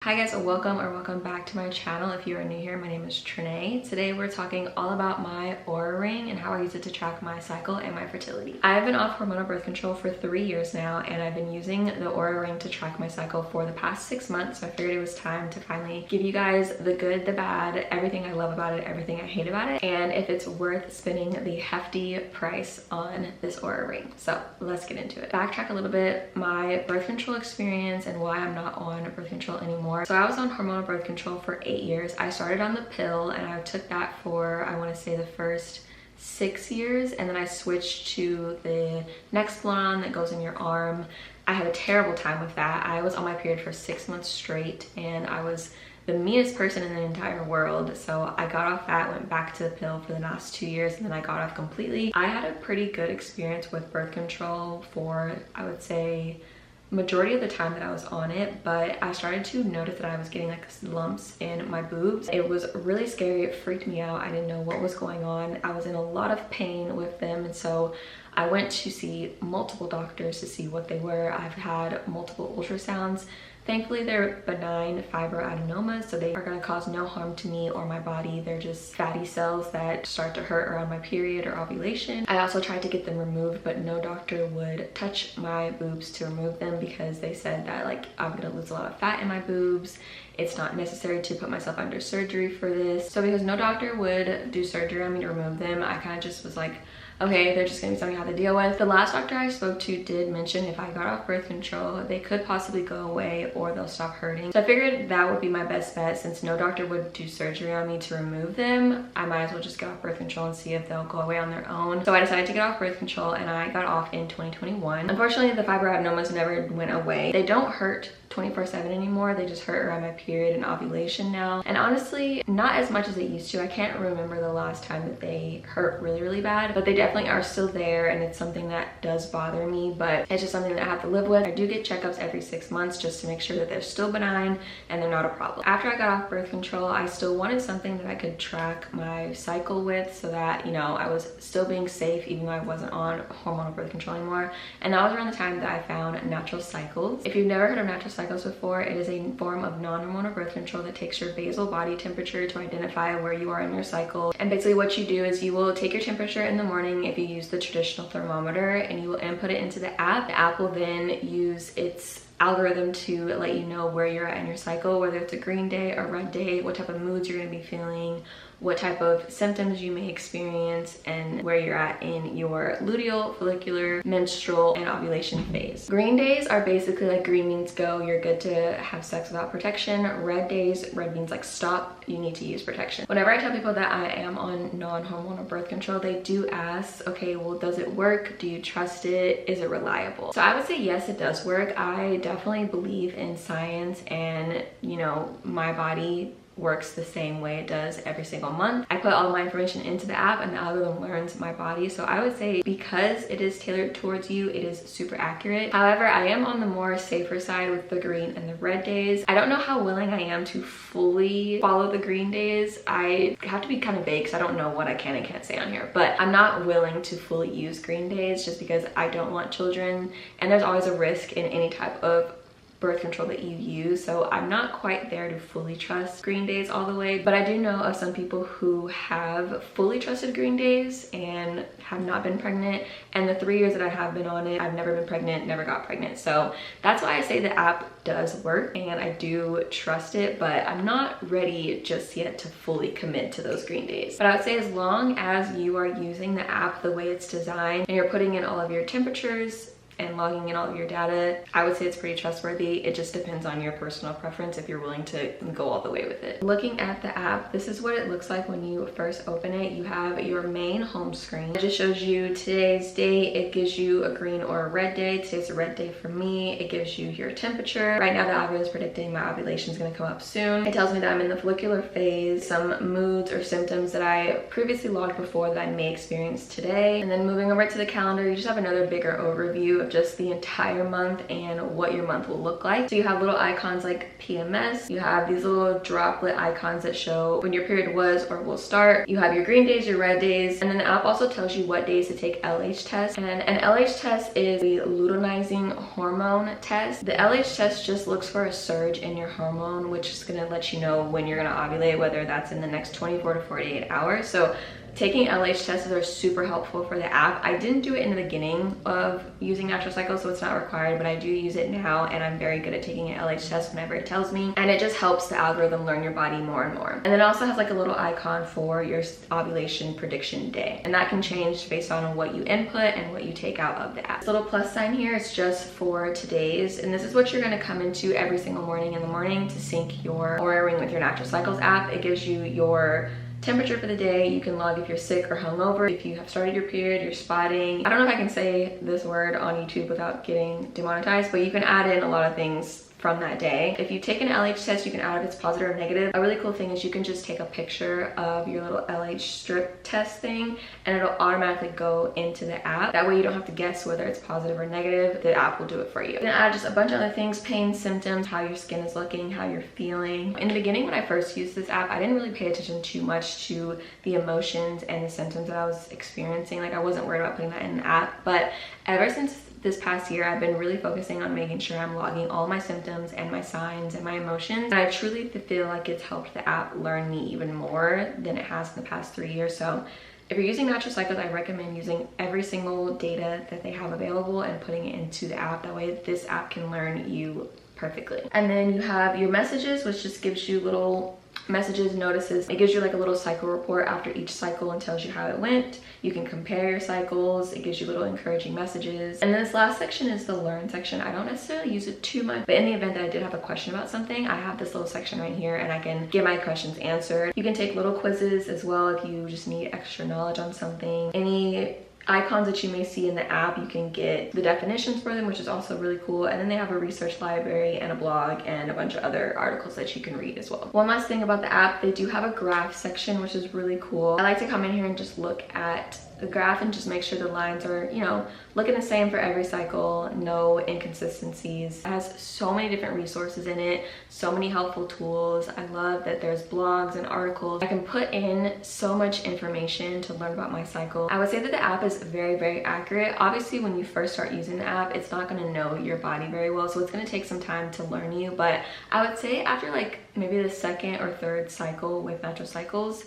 Hi guys, welcome back to my channel. If you are new here, my name is Treneediann. Today we're talking all about my Oura ring and how I use it to track my cycle and my fertility. I've been off hormonal birth control for 3 years now, and I've been using the Oura ring to track my cycle for the past 6 months. So I figured it was time to finally give you guys the good, the bad, everything I love about it, everything I hate about it, and if it's worth spending the hefty price on this Oura ring. So let's get into it. Backtrack a little bit, my birth control experience and why I'm not on birth control anymore. So I was on hormonal birth control for 8 years. I started on the pill and I took that for, I want to say, the first 6 years, and then I switched to the Nexplanon that goes in your arm. I had a terrible time with that. I was on my period for 6 months straight and I was the meanest person in the entire world. So I got off that, went back to the pill for the last 2 years, and then I got off completely. I had a pretty good experience with birth control for, I would say, majority of the time that I was on it, but I started to notice that I was getting like lumps in my boobs. It was really scary. It freaked me out. I didn't know what was going on. I was in a lot of pain with them, and so I went to see multiple doctors to see what they were. I've had multiple ultrasounds. Thankfully, they're benign fibroadenomas, so they are going to cause no harm to me or my body. They're just fatty cells that start to hurt around my period or ovulation. I also tried to get them removed, but no doctor would touch my boobs to remove them because they said that like I'm going to lose a lot of fat in my boobs. It's not necessary to put myself under surgery for this. So because no doctor would do surgery on me to remove them, I kind of just was like, okay, they're just gonna be something I have to deal with. The last doctor I spoke to did mention if I got off birth control, they could possibly go away or they'll stop hurting. So I figured that would be my best bet. Since no doctor would do surgery on me to remove them, I might as well just get off birth control and see if they'll go away on their own. So I decided to get off birth control and I got off in 2021. Unfortunately, the fibroadenomas never went away. They don't hurt 24/7 anymore. They just hurt around my period and ovulation now. And honestly, not as much as it used to. I can't remember the last time that they hurt really, really bad, but they definitely are still there, and it's something that does bother me, but it's just something that I have to live with. I do get checkups every 6 months just to make sure that they're still benign and they're not a problem. After I got off birth control, I still wanted something that I could track my cycle with so that, you know, I was still being safe even though I wasn't on hormonal birth control anymore. And that was around the time that I found Natural Cycles. If you've never heard of Natural Cycles before, it is a form of non-hormonal birth control that takes your basal body temperature to identify where you are in your cycle. And basically what you do is you will take your temperature in the morning if you use the traditional thermometer, and you will input it into the app. The app will then use its algorithm to let you know where you're at in your cycle, whether it's a green day or red day, what type of moods you're going to be feeling, what type of symptoms you may experience, and where you're at in your luteal, follicular, menstrual, and ovulation phase. Green days are basically like green means go, you're good to have sex without protection. Red days, red means like stop, you need to use protection. Whenever I tell people that I am on non-hormonal birth control, they do ask, okay, well, does it work? Do you trust it? Is it reliable? So I would say yes, it does work. I definitely believe in science, and you know, my body works the same way it does every single month. I put all of my information into the app and the algorithm learns my body. So I would say because it is tailored towards you, it is super accurate. However, I am on the more safer side with the green and the red days. I don't know how willing I am to fully follow the green days. I have to be kind of vague because I don't know what I can and can't say on here, but I'm not willing to fully use green days just because I don't want children, and there's always a risk in any type of birth control that you use. So I'm not quite there to fully trust green days all the way, but I do know of some people who have fully trusted green days and have not been pregnant. And the 3 years that I have been on it, I've never been pregnant, never got pregnant. So that's why I say the app does work and I do trust it, but I'm not ready just yet to fully commit to those green days. But I would say as long as you are using the app the way it's designed and you're putting in all of your temperatures and logging in all of your data, I would say it's pretty trustworthy. It just depends on your personal preference if you're willing to go all the way with it. Looking at the app, this is what it looks like when you first open it. You have your main home screen. It just shows you today's date. It gives you a green or a red day. Today's a red day for me. It gives you your temperature. Right now the algorithm is predicting my ovulation is going to come up soon. It tells me that I'm in the follicular phase, some moods or symptoms that I previously logged before that I may experience today. And then moving over to the calendar, you just have another bigger overview of of just the entire month and what your month will look like. So you have little icons like PMS, you have these little droplet icons that show when your period was or will start, you have your green days, your red days, and then the app also tells you what days to take LH test. And an LH test is the luteinizing hormone test. The LH test just looks for a surge in your hormone, which is going to let you know when you're going to ovulate, whether that's in the next 24 to 48 hours. So taking LH tests are super helpful for the app. I didn't do it in the beginning of using Natural Cycle, so it's not required, but I do use it now, and I'm very good at taking an LH test whenever it tells me, and it just helps the algorithm learn your body more and more. And then it also has like a little icon for your ovulation prediction day, and that can change based on what you input and what you take out of the app. This little plus sign here is just for today's, and this is what you're going to come into every single morning in the morning to sync your Oura Ring with your Natural Cycles app. It gives you your temperature for the day. You can log if you're sick or hungover, if you have started your period, you're spotting. I don't know if I can say this word on YouTube without getting demonetized, but you can add in a lot of things from that day. If you take an LH test, you can add if it's positive or negative. A really cool thing is you can just take a picture of your little LH strip test thing and it'll automatically go into the app. That way you don't have to guess whether it's positive or negative. The app will do it for you. Then add just a bunch of other things, pain, symptoms, how your skin is looking, how you're feeling. In the beginning when I first used this app, I didn't really pay attention too much to the emotions and the symptoms that I was experiencing. Like I wasn't worried about putting that in the app, but ever since this past year, I've been really focusing on making sure I'm logging all my symptoms and my signs and my emotions. And I truly feel like it's helped the app learn me even more than it has in the past 3 years. So if you're using Natural Cycles, I recommend using every single data that they have available and putting it into the app. That way this app can learn you perfectly. And then you have your messages, which just gives you little messages, notices. It gives you like a little cycle report after each cycle and tells you how it went. You can compare your cycles. It gives you little encouraging messages. And then this last section is the learn section. I don't necessarily use it too much, but in the event that I did have a question about something, I have this little section right here and I can get my questions answered. You can take little quizzes as well if you just need extra knowledge on something. Any icons that you may see in the app, you can get the definitions for them, which is also really cool. And then they have a research library and a blog and a bunch of other articles that you can read as well. One last thing about the app, they do have a graph section, which is really cool. I like to come in here and just look at the graph and just make sure the lines are, you know, looking the same for every cycle, no inconsistencies. It has so many different resources in it, so many helpful tools. I love that there's blogs and articles. I can put in so much information to learn about my cycle. I would say that the app is very, very accurate. Obviously, when you first start using the app, it's not going to know your body very well, so it's going to take some time to learn you. But I would say after like maybe the second or third cycle with Natural Cycles,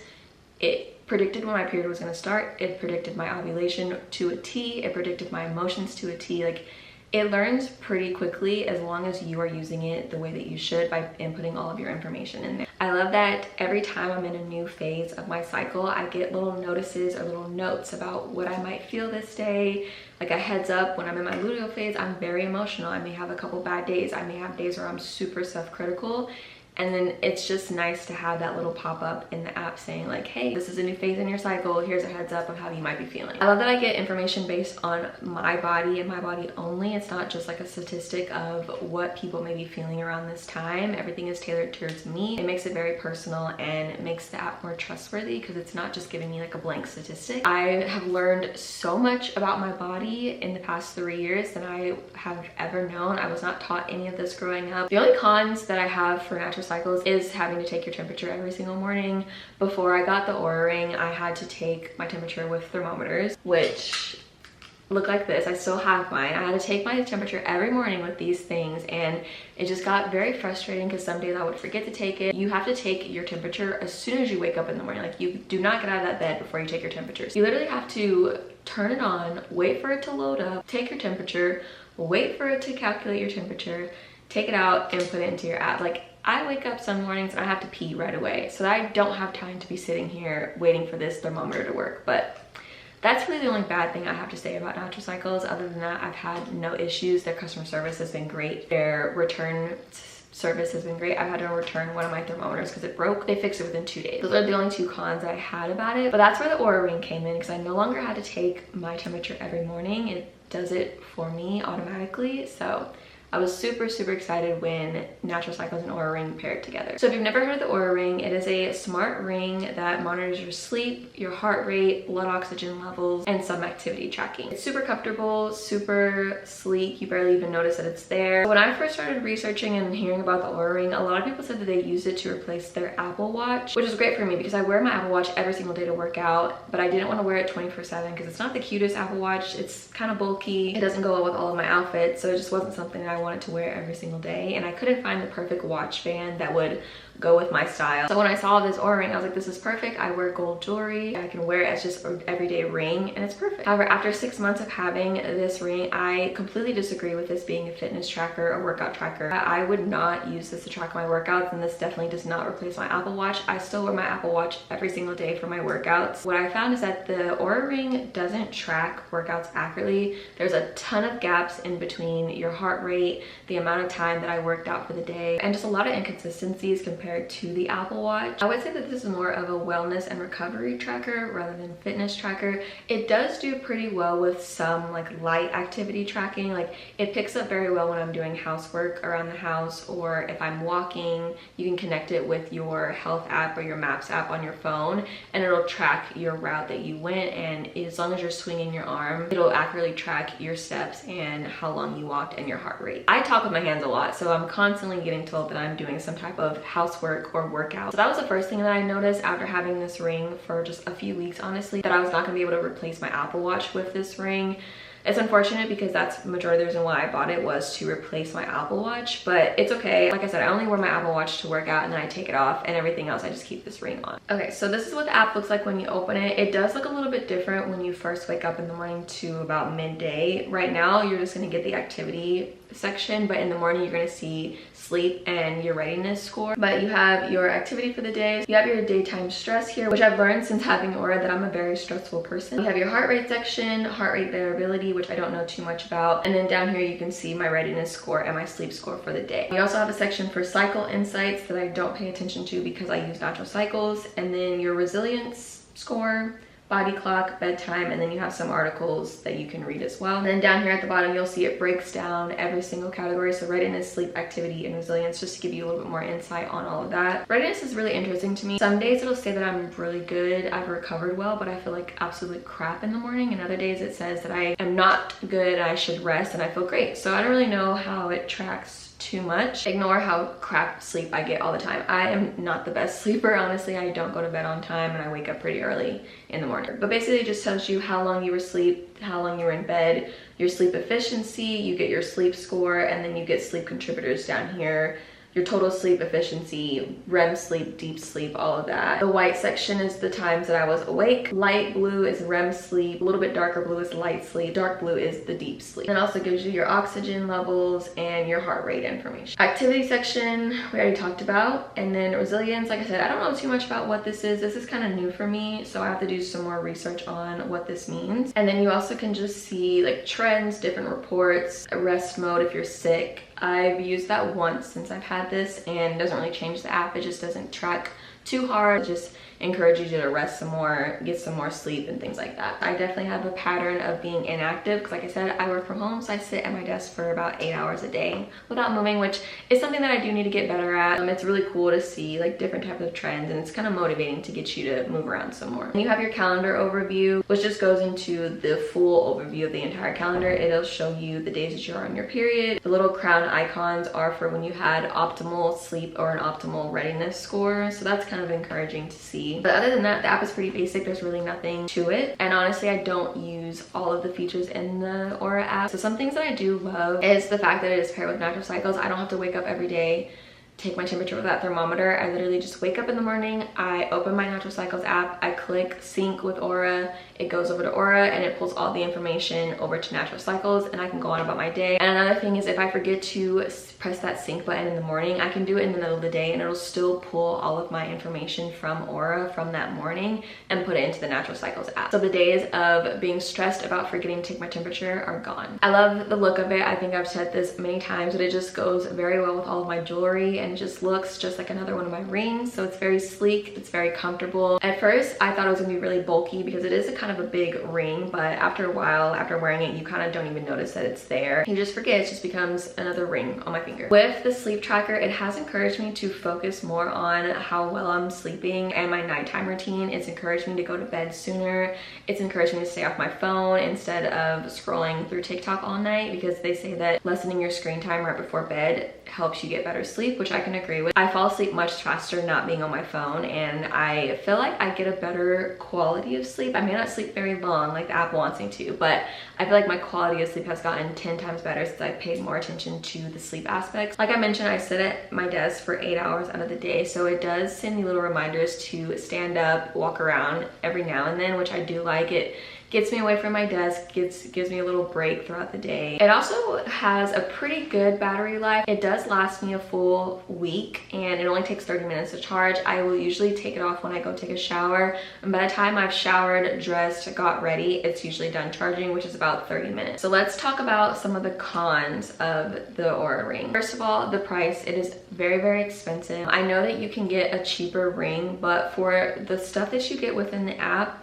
it predicted when my period was going to start. It predicted my ovulation to a T. It predicted my emotions to a T. Like, it learns pretty quickly as long as you are using it the way that you should by inputting all of your information in there. I love that every time I'm in a new phase of my cycle, I get little notices or little notes about what I might feel this day. Like a heads up, when I'm in my luteal phase, I'm very emotional. I may have a couple bad days. I may have days where I'm super self-critical. And then it's just nice to have that little pop-up in the app saying like, hey, this is a new phase in your cycle. Here's a heads up of how you might be feeling. I love that I get information based on my body and my body only. It's not just like a statistic of what people may be feeling around this time. Everything is tailored towards me. It makes it very personal and it makes the app more trustworthy because it's not just giving me like a blank statistic. I have learned so much about my body in the past 3 years than I have ever known. I was not taught any of this growing up. The only cons that I have for Natural Cycles is having to take your temperature every single morning. Before I got the Oura Ring, I had to take my temperature with thermometers, which look like this. I still have mine. I had to take my temperature every morning with these things, and it just got very frustrating because some days I would forget to take it. You have to take your temperature as soon as you wake up in the morning. Like, you do not get out of that bed before you take your temperature. You literally have to turn it on, wait for it to load up, take your temperature, wait for it to calculate your temperature, take it out and put it into your app. Like, I wake up some mornings and I have to pee right away, so I don't have time to be sitting here waiting for this thermometer to work. But that's really the only bad thing I have to say about Natural Cycles. Other than that, I've had no issues. Their customer service has been great. Their return service has been great. I've had to return one of my thermometers because it broke. They fixed it within 2 days. Those are the only two cons I had about it. But that's where the Oura Ring came in, because I no longer had to take my temperature every morning. It does it for me automatically. So I was super excited when Natural Cycles and Oura Ring paired together. So if you've never heard of the Oura Ring, it is a smart ring that monitors your sleep, your heart rate, blood oxygen levels, and some activity tracking. It's super comfortable, super sleek. You barely even notice that it's there. When I first started researching and hearing about the Oura Ring, a lot of people said that they used it to replace their Apple Watch, which is great for me because I wear my Apple Watch every single day to work out, but I didn't want to wear it 24/7 because it's not the cutest Apple Watch. It's kind of bulky. It doesn't go well with all of my outfits, so it just wasn't something that I wanted to wear every single day, and I couldn't find the perfect watch band that would go with my style. So when I saw this Oura Ring, I was like, this is perfect. I wear gold jewelry. I can wear it as just an everyday ring, and it's perfect. However, after 6 months of having this ring, I completely disagree with this being a fitness tracker or workout tracker. I would not use this to track my workouts, and this definitely does not replace my Apple Watch. I still wear my Apple Watch every single day for my workouts. What I found is that the Oura Ring doesn't track workouts accurately. There's a ton of gaps in between your heart rate, the amount of time that I worked out for the day, and just a lot of inconsistencies compared to the Apple Watch. I would say that this is more of a wellness and recovery tracker rather than fitness tracker. It does do pretty well with some like light activity tracking. Like it picks up very well when I'm doing housework around the house, or if I'm walking, you can connect it with your health app or your maps app on your phone, and it'll track your route that you went, and as long as you're swinging your arm, it'll accurately track your steps and how long you walked and your heart rate. I talk with my hands a lot, so I'm constantly getting told that I'm doing some type of housework or workout. So that was the first thing that I noticed after having this ring for just a few weeks, honestly, that I was not gonna be able to replace my Apple Watch with this ring. It's unfortunate because that's the majority of the reason why I bought it, was to replace my Apple Watch, but it's okay. Like I said, I only wear my Apple Watch to work out and then I take it off, and everything else I just keep this ring on. Okay, so this is what the app looks like when you open it. It does look a little bit different when you first wake up in the morning to about midday. Right now, you're just gonna get the activity section, but in the morning, you're gonna see sleep and your readiness score. But you have your activity for the day. You have your daytime stress here, which I've learned since having Oura that I'm a very stressful person. You have your heart rate section, heart rate variability, which I don't know too much about. And then down here, you can see my readiness score and my sleep score for the day. You also have a section for cycle insights that I don't pay attention to because I use Natural Cycles. And then your resilience score, body clock, bedtime, and then you have some articles that you can read as well. And then down here at the bottom, you'll see it breaks down every single category. So readiness, sleep, activity, and resilience, just to give you a little bit more insight on all of that. Readiness is really interesting to me. Some days it'll say that I'm really good, I've recovered well, but I feel like absolute crap in the morning. And other days it says that I am not good, I should rest, and I feel great. So I don't really know how it tracks too much. Ignore how crap sleep I get all the time. I am not the best sleeper, honestly. I don't go to bed on time and I wake up pretty early in the morning. But basically it just tells you how long you were asleep, how long you were in bed, your sleep efficiency, you get your sleep score, and then you get sleep contributors down here, your total sleep efficiency, REM sleep, deep sleep, all of that. The white section is the times that I was awake. Light blue is REM sleep. A little bit darker blue is light sleep. Dark blue is the deep sleep. It also gives you your oxygen levels and your heart rate information. Activity section, we already talked about. And then resilience, like I said, I don't know too much about what this is. This is kind of new for me, so I have to do some more research on what this means. And then you also can just see like trends, different reports, rest mode if you're sick. I've used that once since I've had this, and it doesn't really change the app. It just doesn't track too hard. It just encourages you to rest some more, get some more sleep, and things like that. I definitely have a pattern of being inactive because, like I said, I work from home, so I sit at my desk for about 8 hours a day without moving, which is something that I do need to get better at. It's really cool to see like different types of trends, and it's kind of motivating to get you to move around some more. And you have your calendar overview, which just goes into the full overview of the entire calendar. It'll show you the days that you're on your period. The little crown icons are for when you had optimal sleep or an optimal readiness score, so that's kind of encouraging to see. But other than that, the app is pretty basic. There's really nothing to it. And honestly, I don't use all of the features in the Oura app. So some things that I do love is the fact that it is paired with Natural Cycles. I don't have to wake up every day, take my temperature with that thermometer. I literally just wake up in the morning, I open my Natural Cycles app, I click sync with Oura, it goes over to Oura and it pulls all the information over to Natural Cycles, and I can go on about my day. And another thing is, if I forget to press that sync button in the morning, I can do it in the middle of the day and it'll still pull all of my information from Oura from that morning and put it into the Natural Cycles app. So the days of being stressed about forgetting to take my temperature are gone. I love the look of it. I think I've said this many times, but it just goes very well with all of my jewelry and and it just looks just like another one of my rings. So it's very sleek, it's very comfortable. At first I thought it was gonna be really bulky because it is a kind of a big ring, but after a while, after wearing it, you kind of don't even notice that it's there. You just forget, it just becomes another ring on my finger. With the sleep tracker, it has encouraged me to focus more on how well I'm sleeping and my nighttime routine. It's encouraged me to go to bed sooner. It's encouraged me to stay off my phone instead of scrolling through TikTok all night, because they say that lessening your screen time right before bed helps you get better sleep, which I can agree with. I fall asleep much faster not being on my phone, and I feel like I get a better quality of sleep. I may not sleep very long like the app wants me to, but I feel like my quality of sleep has gotten 10 times better since I've paid more attention to the sleep aspects. Like I mentioned, I sit at my desk for 8 hours out of the day, so it does send me little reminders to stand up, walk around every now and then, which I do like. It gets me away from my desk, gives me a little break throughout the day. It also has a pretty good battery life. It does last me a full week, and it only takes 30 minutes to charge. I will usually take it off when I go take a shower, and by the time I've showered, dressed, got ready, it's usually done charging, which is about 30 minutes. So let's talk about some of the cons of the Oura ring. First of all, the price. It is very, very expensive. I know that you can get a cheaper ring, but for the stuff that you get within the app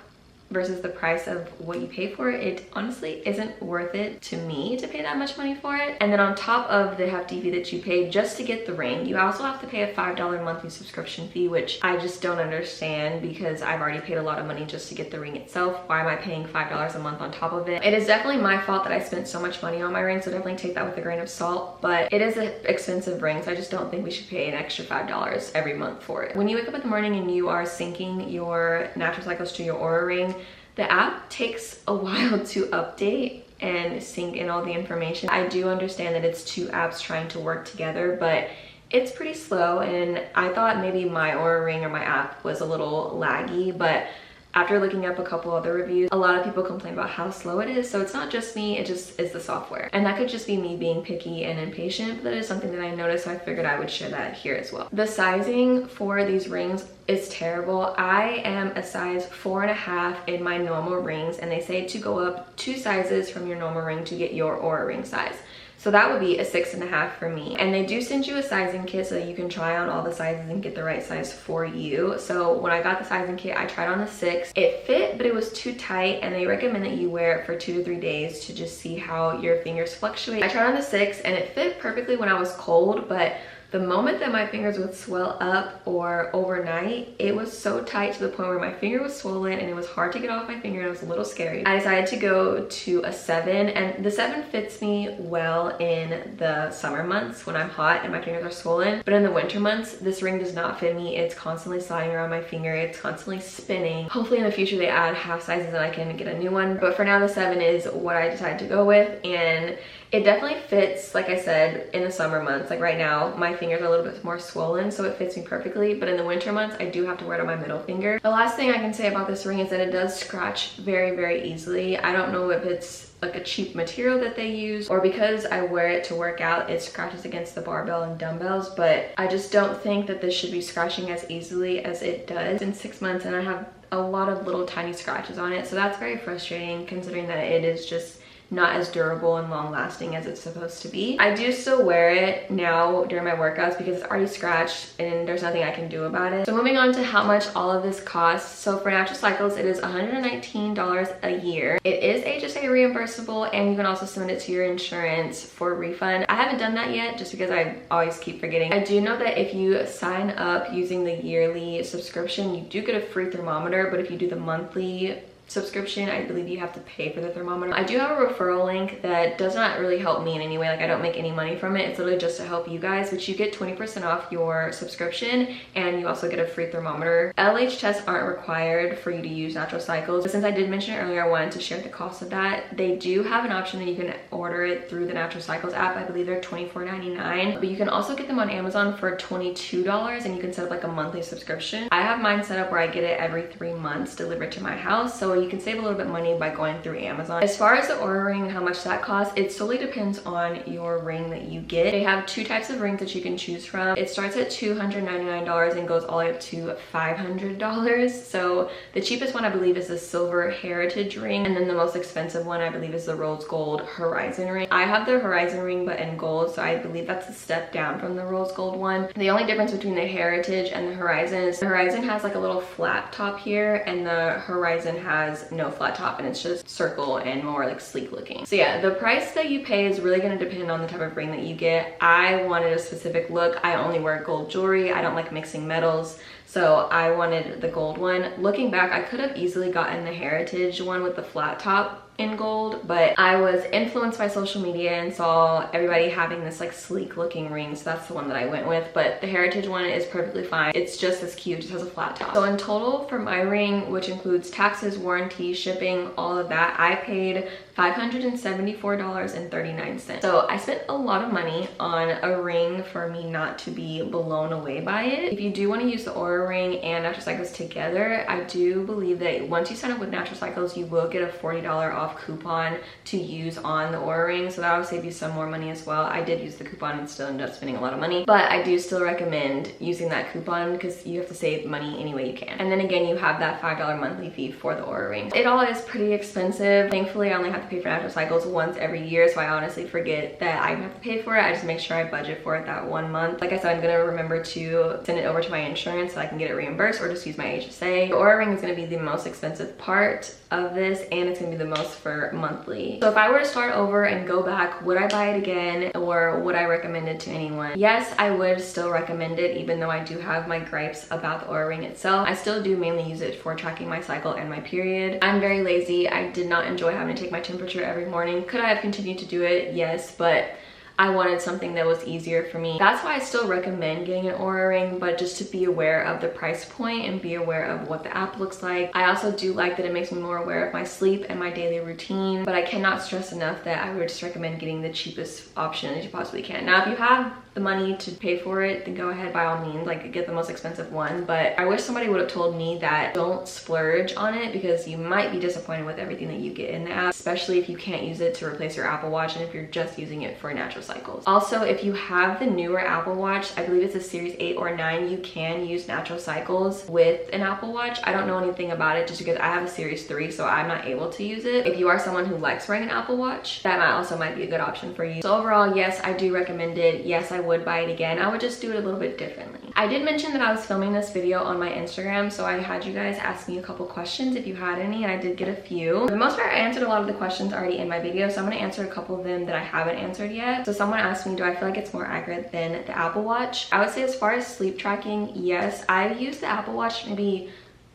versus the price of what you pay for it, it honestly isn't worth it to me to pay that much money for it. And then on top of the hefty fee that you pay just to get the ring, you also have to pay a $5 monthly subscription fee, which I just don't understand, because I've already paid a lot of money just to get the ring itself. Why am I paying $5 a month on top of it? It is definitely my fault that I spent so much money on my ring, so definitely take that with a grain of salt, but it is an expensive ring, so I just don't think we should pay an extra $5 every month for it. When you wake up in the morning and you are syncing your natural cycles to your Oura ring, the app takes a while to update and sync in all the information. I do understand that it's two apps trying to work together, but it's pretty slow, and I thought maybe my Oura ring or my app was a little laggy, but after looking up a couple other reviews, a lot of people complain about how slow it is. So it's not just me, it just is the software. And that could just be me being picky and impatient, but that is something that I noticed, so I figured I would share that here as well. The sizing for these rings is terrible. I am a size 4.5 in my normal rings, and they say to go up 2 sizes from your normal ring to get your Oura ring size. So that would be a 6.5 for me. And they do send you a sizing kit so that you can try on all the sizes and get the right size for you. So when I got the sizing kit, I tried on the 6. It fit, but it was too tight, and they recommend that you wear it for 2 to 3 days to just see how your fingers fluctuate. I tried on the 6 and it fit perfectly when I was cold, but the moment that my fingers would swell up or overnight, it was so tight to the point where my finger was swollen and it was hard to get off my finger, and it was a little scary. I decided to go to a 7, and the 7 fits me well in the summer months when I'm hot and my fingers are swollen, but in the winter months, this ring does not fit me. It's constantly sliding around my finger, it's constantly spinning. Hopefully in the future they add half sizes and I can get a new one, but for now the 7 is what I decided to go with, and it definitely fits, like I said, in the summer months. Like right now, my fingers are a little bit more swollen, so it fits me perfectly, but in the winter months, I do have to wear it on my middle finger. The last thing I can say about this ring is that it does scratch very, very easily. I don't know if it's like a cheap material that they use, or because I wear it to work out, it scratches against the barbell and dumbbells, but I just don't think that this should be scratching as easily as it does. In 6 months, and I have a lot of little tiny scratches on it, so that's very frustrating considering that it is just not as durable and long lasting as it's supposed to be. I do still wear it now during my workouts because it's already scratched and there's nothing I can do about it. So moving on to how much all of this costs. So for Natural Cycles, it is $119 a year. It is HSA reimbursable, and you can also submit it to your insurance for a refund. I haven't done that yet just because I always keep forgetting. I do know that if you sign up using the yearly subscription, you do get a free thermometer, but if you do the monthly subscription, I believe you have to pay for the thermometer. I do have a referral link that does not really help me in any way. Like I don't make any money from it. It's literally just to help you guys, but you get 20% off your subscription, and you also get a free thermometer. LH tests aren't required for you to use Natural Cycles, but since I did mention it earlier, I wanted to share the cost of that. They do have an option that you can order it through the Natural Cycles app. I believe they're $24.99, but you can also get them on Amazon for $22, and you can set up like a monthly subscription. I have mine set up where I get it every 3 months delivered to my house, so so you can save a little bit of money by going through Amazon. As far as the Oura ring and how much that costs, it solely depends on your ring that you get. They have two types of rings that you can choose from. It starts at $299 and goes all the way up to $500. So the cheapest one I believe is the silver heritage ring, and then the most expensive one I believe is the rose gold horizon ring. I have the horizon ring but in gold, so I believe that's a step down from the rose gold one. The only difference between the heritage and the horizon is the horizon has like a little flat top here, and the horizon has no flat top, and it's just circle and more like sleek looking. So yeah, the price that you pay is really going to depend on the type of ring that you get. I wanted a specific look. I only wear gold jewelry. I don't like mixing metals, so I wanted the gold one. Looking back, I could have easily gotten the heritage one with the flat top in gold, but I was influenced by social media and saw everybody having this like sleek looking ring, so that's the one that I went with. But the heritage one is perfectly fine. It's just as cute, just has a flat top. So in total for my ring, which includes taxes, warranty, shipping, all of that, I paid $574.39. So I spent a lot of money on a ring for me not to be blown away by it. If you do want to use the Oura ring and Natural Cycles together, I do believe that once you sign up with Natural Cycles, you will get a $40 off coupon to use on the Oura ring, so that will save you some more money as well. I did use the coupon and still ended up spending a lot of money, but I do still recommend using that coupon because you have to save money any way you can. And then again, you have that $5 monthly fee for the Oura ring. It all is pretty expensive. Thankfully, I only have to pay for Natural Cycles once every year, so I honestly forget that I have to pay for it. I just make sure I budget for it that 1 month. Like I said, I'm gonna remember to send it over to my insurance so I can get it reimbursed, or just use my HSA. The Oura ring is gonna be the most expensive part of this, and it's gonna be the most for monthly. So if I were to start over and go back, would I buy it again, or would I recommend it to anyone? Yes, I would still recommend it, even though I do have my gripes about the Oura ring itself. I still do mainly use it for tracking my cycle and my period. I'm very lazy. I did not enjoy having to take my temperature every morning. Could I have continued to do it? Yes, but I wanted something that was easier for me. That's why I still recommend getting an Oura ring, but just to be aware of the price point and be aware of what the app looks like. I also do like that it makes me more aware of my sleep and my daily routine, but I cannot stress enough that I would just recommend getting the cheapest option that you possibly can. Now, if you have the money to pay for it, then go ahead by all means, like get the most expensive one. But I wish somebody would have told me that don't splurge on it, because you might be disappointed with everything that you get in the app, especially if you can't use it to replace your Apple Watch and if you're just using it for Natural Cycles. Also, if you have the newer Apple Watch, I believe it's a Series 8 or 9, you can use Natural Cycles with an Apple Watch. I don't know anything about it just because I have a Series 3, so I'm not able to use it. If you are someone who likes wearing an Apple Watch, that might be a good option for you. So overall, yes, I do recommend it. Yes, I would buy it again. I would just do it a little bit differently. I did mention that I was filming this video on my Instagram, so I had you guys ask me a couple questions if you had any, and I did get a few. For the most part, I answered a lot of the questions already in my video, so I'm going to answer a couple of them that I haven't answered yet. So someone asked me, do I feel like it's more accurate than the Apple Watch? I would say as far as sleep tracking, yes. I've used the Apple Watch maybe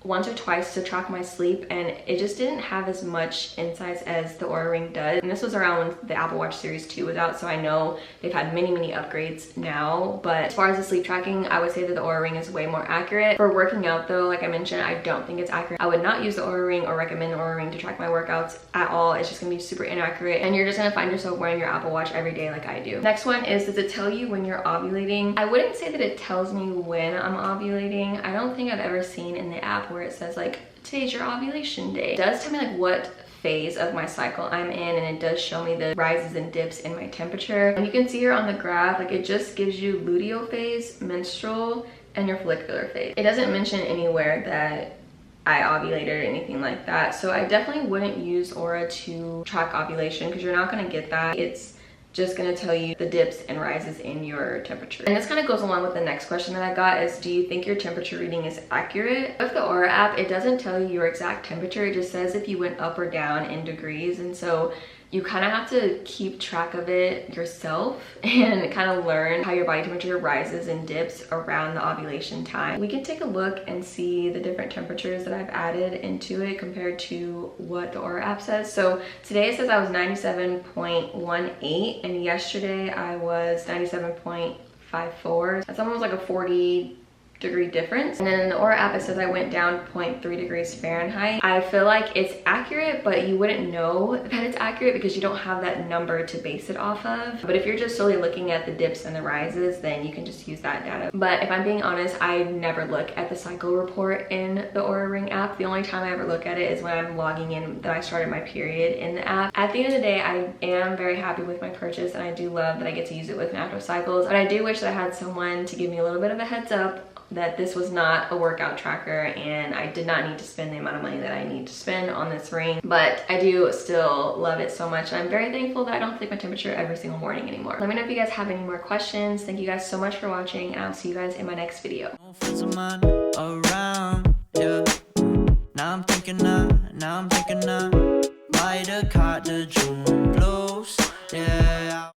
once or twice to track my sleep, and it just didn't have as much insights as the Oura ring does. And this was around when the Apple Watch Series 2 was out, so I know they've had many upgrades now. But as far as the sleep tracking, I would say that the Oura ring is way more accurate. For working out though, like I mentioned, I don't think it's accurate. I would not use the Oura ring or recommend the Oura ring to track my workouts at all. It's just gonna be super inaccurate, and you're just gonna find yourself wearing your Apple Watch every day like I do. Next one is, does it tell you when you're ovulating? I wouldn't say that it tells me when I'm ovulating. I don't think I've ever seen in the app where it says like, today's your ovulation day. It does tell me like what phase of my cycle I'm in, and it does show me the rises and dips in my temperature. And you can see here on the graph, like it just gives you luteal phase, menstrual, and your follicular phase. It doesn't mention anywhere that I ovulated or anything like that. So I definitely wouldn't use Oura to track ovulation, because you're not gonna get that. It's just gonna tell you the dips and rises in your temperature. And this kind of goes along with the next question that I got, is do you think your temperature reading is accurate? With the Oura app, it doesn't tell you your exact temperature. It just says if you went up or down in degrees. And so you kind of have to keep track of it yourself and kind of learn how your body temperature rises and dips around the ovulation time. We can take a look and see the different temperatures that I've added into it compared to what the Oura app says. So today it says I was 97.18, and yesterday I was 97.54. That's almost like a 40 degree difference. And then in the Oura app, it says I went down 0.3 degrees Fahrenheit. I feel like it's accurate, but you wouldn't know that it's accurate because you don't have that number to base it off of. But if you're just solely looking at the dips and the rises, then you can just use that data. But if I'm being honest, I never look at the cycle report in the Oura Ring app. The only time I ever look at it is when I'm logging in that I started my period in the app. At the end of the day, I am very happy with my purchase, and I do love that I get to use it with natural cycles. But I do wish that I had someone to give me a little bit of a heads up that this was not a workout tracker and I did not need to spend the amount of money that I need to spend on this ring. But I do still love it so much, and I'm very thankful that I don't have to take my temperature every single morning anymore. Let me know if you guys have any more questions. Thank you guys so much for watching, and I'll see you guys in my next video. Now I'm thinking buy the car, the June blues, yeah.